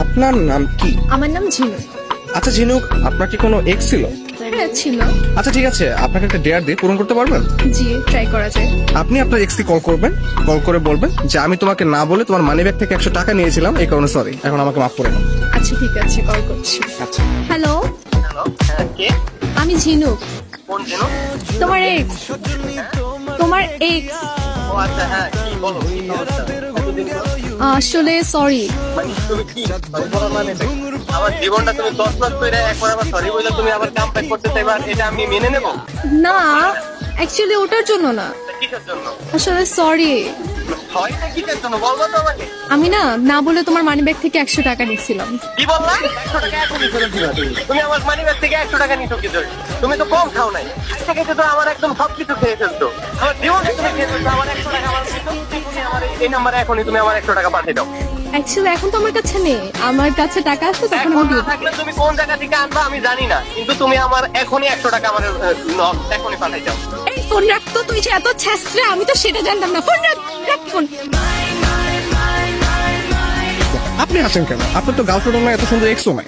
আপনার নাম কি? আমার নাম ঝিনু। আচ্ছা ঝিনুক, আপনার কি কোনো এক্স ছিল? হ্যাঁ ছিল। আচ্ছা ঠিক আছে, আপনাকে একটা ডেয়ার দিয়ে পূরণ করতে পারবেন? জি, ট্রাই করা যায়। আপনি আপনার এক্স কে কল করবেন, কল করে বলবেন যে আমি তোমাকে না বলে তোমার মানি ব্যাগ থেকে 100 টাকা নিয়েছিলাম, এই কারণে সরি, এখন আমাকে মাফ করে দাও। আচ্ছা ঠিক আছে, কল করছি। আচ্ছা। হ্যালো, হ্যালো, হ্যাঁ কে? আমি ঝিনু। কোন জিনু? তোমার এক্স। তোমার এক্স। ও আচ্ছা, হ্যাঁ কি বলো, কি সমস্যা? কতদিন পর? আসলে সরি। মানে তুমি কি sorry বলার মানে কি? আমার জীবনটা তুমি 10 লাখ করে একবার আবার সরি বলে তুমি আবার কাম ব্যাক করতে চাইবা, এটা আমি মেনে নেব? না, অ্যাকচুয়ালি ওটার জন্য না, তা কিসের জন্য? আসলে সরি। সরিটা কিসের জন্য বলবো তো আমাকে? আমি না বলে তোমার মানি ব্যাগ থেকে 100 টাকা নিয়েছিলাম। কি বললা? 100 টাকা এখনই ফেরত দিবা তুমি। তুমি আমার মানি ব্যাগ থেকে 100 টাকা নিছো কি করে? তুমি তো কম খাও নাই। আজকে থেকে তো আমার একদম সবকিছু খেয়ে ফেলতো। আমার জীবনে তুমি খেয়ে ফেলতো, আমার 100 টাকা আমার দিতো। তুমি আমার এই নাম্বারে এখনই তুমি আমার 100 টাকা পাঠিয়ে দাও। অ্যাকচুয়ালি এখন তো আমার কাছে নেই, আমার কাছে টাকা আছে তখন এখন আমি না দিয়ে দেব। থাকলে তুমি কোন জায়গা থেকে আনবা আমি জানি না, কিন্তু তুমি আমার এখনই 100 টাকা আমার এখনই পাঠাই দাও। এই ফোন রাখতো, তুই যে এত ছ্যাঁচড়া আমি তো সেটা জানতাম না। ফোন রাখ ফোন। আপনি আসেন কেন? আপনার তো গার্লফ্রেন্ড নাই, এত সুন্দর এক্সও নাই।